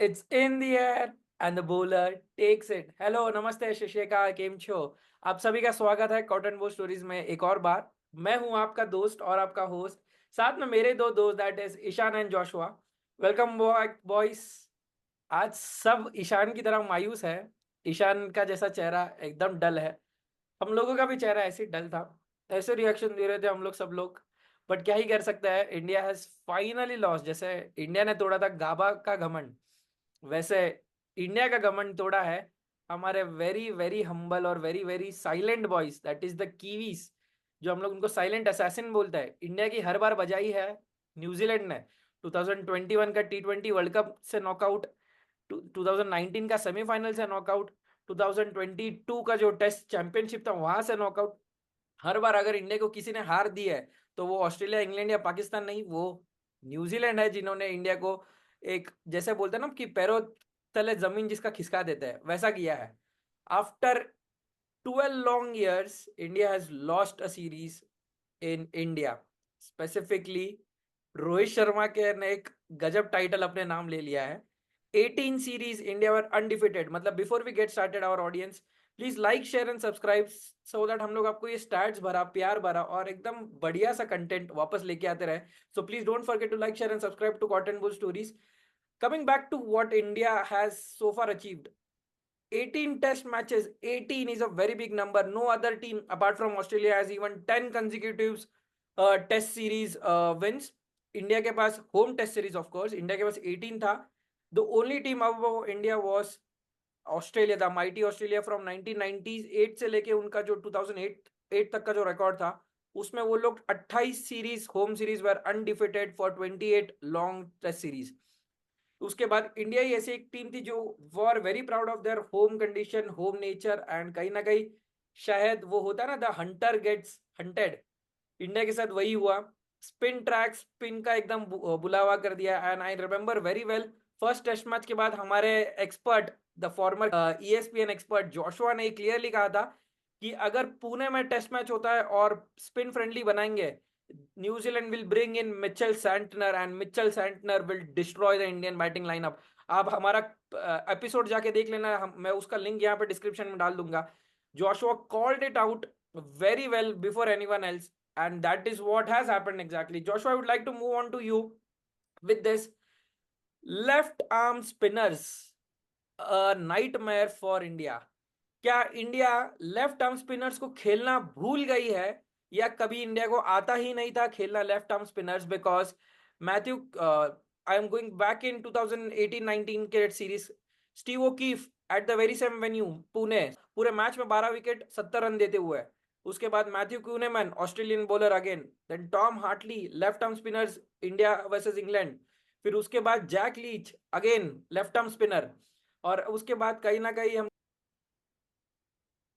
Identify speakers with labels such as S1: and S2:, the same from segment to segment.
S1: It's in the air and the bowler takes it. Hello नमस्ते शिशिका केम छो। आप सभी का स्वागत है कॉटन बो स्टोरीज में एक और बार। मैं हूं आपका दोस्त और आपका होस्ट, साथ में मेरे दो दोस्त that is Ishan and Joshua. Welcome boys. आज सब ईशान की तरह मायूस है। ईशान का जैसा चेहरा एकदम डल है। हम लोगों का भी चेहरा ऐसे ही डल था। ऐसे रिएक्शन दे रहे थे हम लोग सब लोग। बट क्या ही कर सकता है, इंडिया हैज फाइनली लॉस्ट। जैसे इंडिया ने तोड़ा था गाबा का घमंड, वैसे इंडिया का घमंड तोड़ा है हमारे वेरी वेरी हम्बल और very very silent boys, that is the Kiwis. जो हम लोग उनको साइलेंट असैसिन बोलते हैं। इंडिया की हर बार बजाई है न्यूजीलैंड ने। 2021 का टी20 वर्ल्ड कप से नॉकआउट, 2019 का सेमीफाइनल से नॉकआउट, 2022 का जो टेस्ट चैंपियनशिप था वहां से नॉकआउट। हर बार अगर इंडिया को किसी ने हार दी है तो वो ऑस्ट्रेलिया, इंग्लैंड या पाकिस्तान नहीं, वो न्यूजीलैंड है जिन्होंने इंडिया को एक, जैसे बोलते हैं ना कि पैरों तले जमीन जिसका खिसका देते हैं, वैसा किया है। After 12 long years India has lost a series in India. Specifically Rohit Sharma के ने एक गजब टाइटल अपने नाम ले लिया है। 18 सीरीज इंडिया वर अनडिफिटेड। मतलब before we get started our audience, please like share and subscribe so that हम लोग आपको ये स्टैट्स भरा, प्यार भरा और एकदम बढ़िया सा कंटेंट वापस लेके आते रहे। So please don't forget to like share and subscribe to Cotton Bull Stories. Coming back to what India has so far achieved, 18 test matches. 18 is a very big number. No other team apart from Australia has even 10 consecutive test series wins. India के पास home test series, of course India के पास 18 था। The only team above India was Australia था, mighty Australia from 1998 से लेके उनका जो 2008 तक का जो रिकॉर्ड था, उसमें वो लोग 28 series home series were undefeated for 28 long test series. उसके बाद इंडिया ही ऐसी एक टीम थी जो were very proud of their home condition, home nature and कहीं ना कहीं शायद वो होता ना, the hunter gets hunted. India के साथ वही हुआ। स्पिन ट्रैक स्पिन का एकदम बुलावा कर दिया। And I remember very well, first test match के बाद हमारे expert, the former ESPN expert Joshua ने क्लियरली कहा था कि अगर पुणे में टेस्ट मैच होता है और स्पिन फ्रेंडली बनाएंगे, New Zealand will bring in Mitchell Santner and Mitchell Santner will destroy the Indian batting lineup. आप हमारा एपिसोड जाके देख लेना, मैं उसका लिंक यहाँ पे डिस्क्रिप्शन में डाल दूंगा। Joshua called it out very well before anyone else, and that is what has happened exactly. Joshua, I would like to move on to you with this. Left arm spinners, a nightmare for India. क्या India left arm spinners को खेलना भूल गई है, या कभी India को आता ही नहीं था खेलना left arm spinners? Because Matthew, I am going back in 2018-19 के series, Steve O'Keeffe at the very same venue Pune, पूरे मैच में 12 विकेट 70 रन देते हुए। उसके बाद Matthew Kuhnemann Australian bowler again, then Tom Hartley left arm spinners India versus England. फिर उसके बाद Jack Leach again left arm spinner. और उसके बाद कहीं ना कहीं हम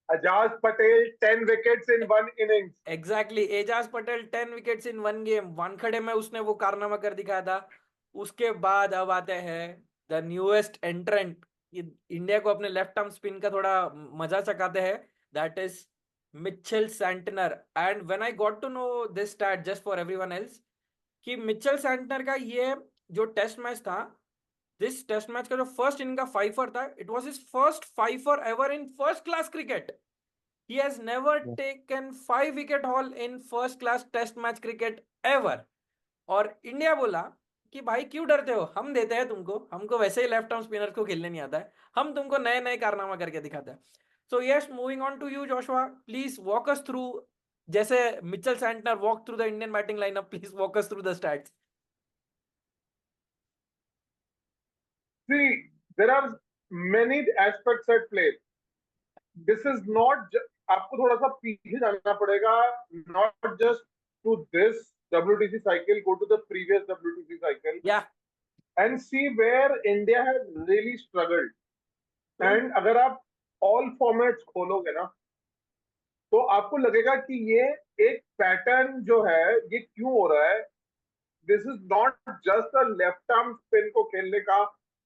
S2: Ajaz Patel 10 wickets in one innings.
S1: Exactly Ajaz Patel 10 wickets in one game, Wankhede में उसने वो कारनामा कर दिखाया था। उसके बाद अब आते हैं द न्यूएस्ट एंट्रेंट, इंडिया को अपने लेफ्ट आर्म स्पिन का थोड़ा मजा चकाते हैं, that is Mitchell Santner. And when I got to know this stat just for everyone else, कि मिचेल सैंटनर का ये जो टेस्ट मैच था, दिस टेस्ट मैच का जो फर्स्ट इनिंग का फाइफर था, it was his first fifer ever in first class cricket. He has never taken 5 wicket haul in first class test match cricket ever. और India बोला कि भाई क्यों डरते हो, हम देते हैं तुमको, हमको वैसे ही लेफ्ट आर्म स्पिनर को खेलने नहीं आता है, हम तुमको नए नए कारनामा करके दिखाते हैं। So yes, moving on to you Joshua, please walk us through, जैसे Mitchell Santner walk through the Indian batting lineup, please walk us through the stats.
S2: See, there are many aspects at play. This is not. आपको थोड़ा सा पीछे जाना पड़ेगा. Not just to this WTC cycle. Go to the previous WTC cycle
S1: या
S2: and see where India has really struggled.
S1: True.
S2: And अगर आप all formats खोलोगे ना, तो आपको लगेगा कि ये एक पैटर्न जो है ये क्यों हो रहा है. This is not just a left arm spin को खेलने का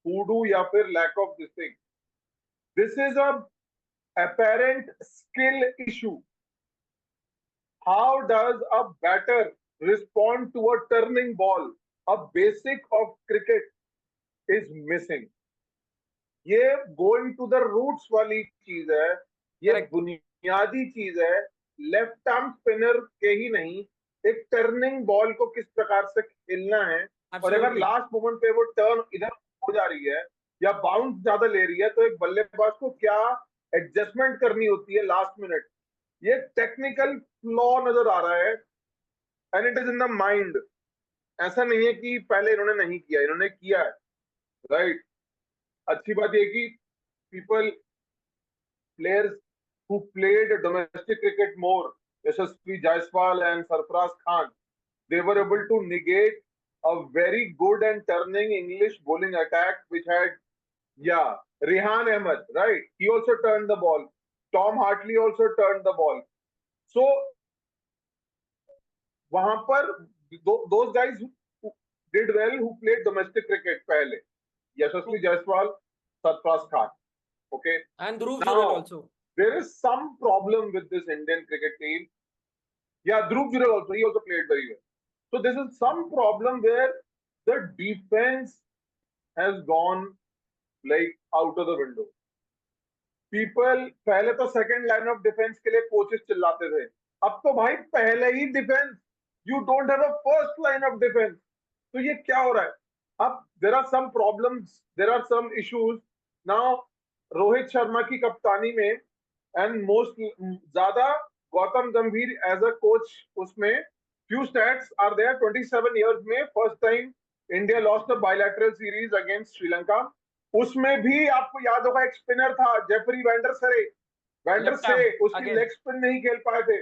S2: हुडू या फिर lack of this thing. This is a apparent skill issue. How does a batter respond to a turning ball? A basic of cricket is missing. ये going to the roots वाली चीज है, ये
S1: करेक्ट।
S2: बुनियादी चीज है। लेफ्ट आर्म स्पिनर के ही नहीं, एक टर्निंग बॉल को किस प्रकार से खेलना है, और अगर
S1: एब्सोल्युटली।
S2: लास्ट मोमेंट पे वो टर्न इधर हो जा रही है या बाउंस ज्यादा ले रही है, तो एक बल्लेबाज को क्या एडजस्टमेंट करनी होती है लास्ट मिनट, ये टेक्निकल फ्लॉ नजर आ रहा है। And it is in the mind. ऐसा नहीं है कि पहले इन्होंने नहीं किया, इन्होंने किया है। राइट। अच्छी बात यह कि people, players who played domestic cricket more, Yashasvi Jaiswal and Sarfaraz Khan, they were able to negate a very good and turning English bowling attack which had, yeah, Rehan Ahmed, right? He also turned the ball. Tom Hartley also turned the ball. So वहां पर those guys who did well who played domestic cricket पहले, Yashasvi Jaiswal, Sarfaraz Khan. Okay.
S1: And Dhruv Jurel
S2: Now
S1: also.
S2: there is some problem with this Indian cricket team. Yeah, Dhruv Jurel also, he also played very well. So this is some problem where the defense has gone like out of the window. People पहले तो second line of defence के लिए coaches चिल्लाते थे, अब तो भाई पहले ही defence, you don't have a first line of defence. तो ये क्या हो रहा है? अब there are some problems, there are some issues now. Rohit Sharma की कप्तानी में एंड मोस्ट ज्यादा Gautam Gambhir as a coach, उसमें few stats are there। 27 years में first time India lost a bilateral series against Sri Lanka. उसमें भी आपको याद होगा एक स्पिनर था जेफरी वैंडरसरे,
S1: लेफ्ट
S2: वैंडरसे,
S1: आर्म
S2: उसकी
S1: अगेन।
S2: लेग स्पिन नहीं खेल पाए थे।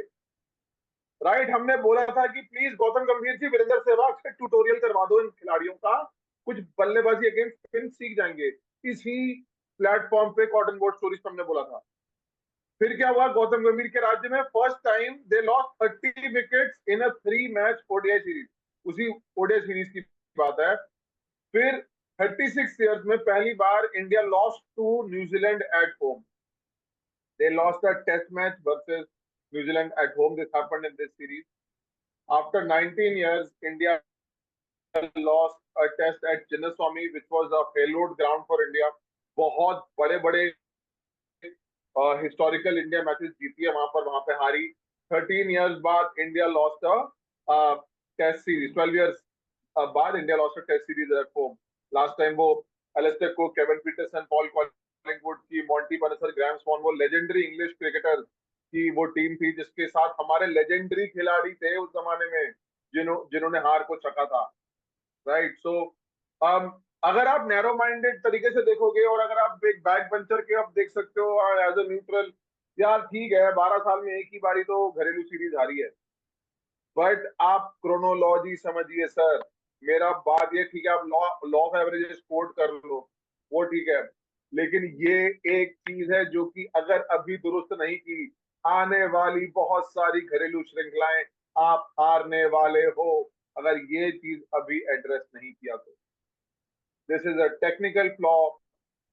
S2: राइट। हमने बोला था कि प्लीज गौतम गंभीर जी, वीरेंद्र सहवाग से ट्यूटोरियल करवा दो इन खिलाड़ियों का, कुछ बल्लेबाजी अगेंस्ट स्पिन सीख जाएंगे। इसी प्लेटफॉर्म पे कॉटन बोर्ड स्टोरीज हमने बोला था। फिर क्या हुआ? गौतम गंभीर के राज्य में first time they lost 30 wickets in a 3 match ODI series. उसी ओडीआई सीरीज की बात है। फिर 36 ईयर्स में पहली बार India lost to New Zealand at home. They lost a test match versus New Zealand at home. This happened in this series. After 19 years, India lost a test at Chinnaswamy, which was a payload ground for India. बहुत बड़े बड़े historical India matches जीती है वहां पे हारी। 13 years बाद India lost a test series. 12 years बाद India lost a test series at home. Last time वो Alastair Cook, Kevin Pietersen, Paul Collingwood की, मॉन्टी पनेसर, ग्राहम स्वॉन, वो लेजेंडरी इंग्लिश क्रिकेटर की वो टीम थी जिसके साथ हमारे लेजेंडरी खिलाड़ी थे उस जमाने में, जिन्होंने हार को चखा था। राइट। सो अगर आप नैरो माइंडेड तरीके से देखोगे और अगर आप एक बैक बंचर के आप देख सकते हो एज अ न्यूट्रल, यार ठीक है 12 साल में एक ही बारी तो घरेलू सीरीज हारी है, बट आप क्रोनोलॉजी समझिए सर। मेरा बात ये ठीक है, आप law law of averages quote कर लो, वो ठीक है, लेकिन ये एक चीज है जो कि अगर अभी दुरुस्त नहीं की, आने वाली बहुत सारी घरेलू श्रृंखलाएं आप हारने वाले हो, अगर ये चीज अभी एड्रेस नहीं किया तो। This is a technical flaw,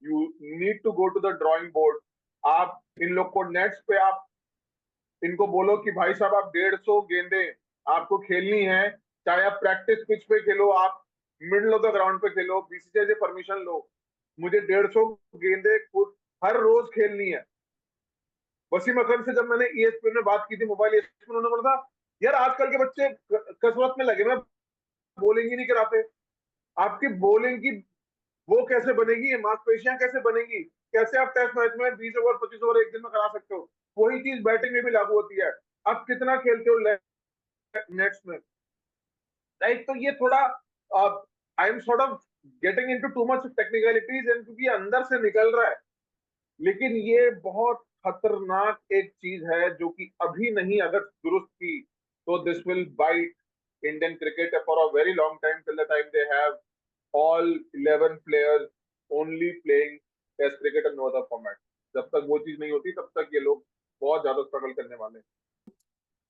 S2: you need to go to the drawing board. आप इन लोग को नेट्स पे आप इनको बोलो कि भाई साहब आप 150 गेंदें आपको खेलनी है, चाहे आप प्रैक्टिस पिच पे खेलो, आप मिडल ऑफ द ग्राउंड पे खेलो, बीसीसीआई से परमिशन लो, मुझे 150 गेंदें खुद हर रोज खेलनी है। वसीम अकरम से जब मैंने ईएसपीएन में बात की थी, मोबाइल ईएसपीएन, उन्होंने बोला था यार आजकल के बच्चे कसरत में लगे, मैं बॉलिंग ही नहीं कराते। आपकी बॉलिंग की वो कैसे बनेगी, मांसपेशियां कैसे बनेगी, कैसे आप टेस्ट मैच में 20 ओवर 25 ओवर एक दिन में करा सकते हो? वही चीज बैटिंग में भी लागू होती है। आप कितना खेलते हो नेट्स में? राइट। तो ये थोड़ा I am sort of getting into too much technicalities, and क्योंकि अंदर से निकल रहा है, लेकिन ये बहुत खतरनाक एक चीज है जो कि अभी नहीं अगर दुरुस्त की तो this will bite Indian cricket for a very long time, till the time they have all 11 players only playing test cricket and no other format. जब तक वो चीज नहीं होती तब तक ये लोग बहुत ज्यादा स्ट्रगल करने वाले हैं।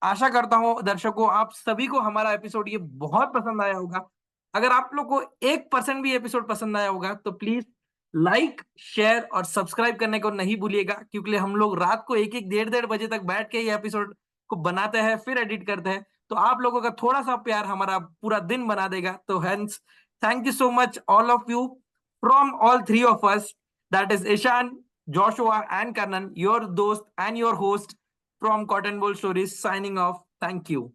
S1: आशा करता हूं दर्शकों आप सभी को हमारा एपिसोड ये बहुत पसंद आया होगा। अगर आप लोग को 1% भी एपिसोड पसंद आया होगा तो प्लीज लाइक शेयर और सब्सक्राइब करने को नहीं भूलिएगा, क्योंकि हम लोग रात को एक एक डेढ़ डेढ़ बजे तक बैठ के ये एपिसोड को बनाते हैं फिर एडिट करते हैं। तो आप लोगों का थोड़ा सा प्यार हमारा पूरा दिन बना देगा। तो hence thank you so much all of you from all three of us. That is Ishan, Joshua, and Kanan, your dost and your host from Cotton Bowl Stories, signing off. Thank you.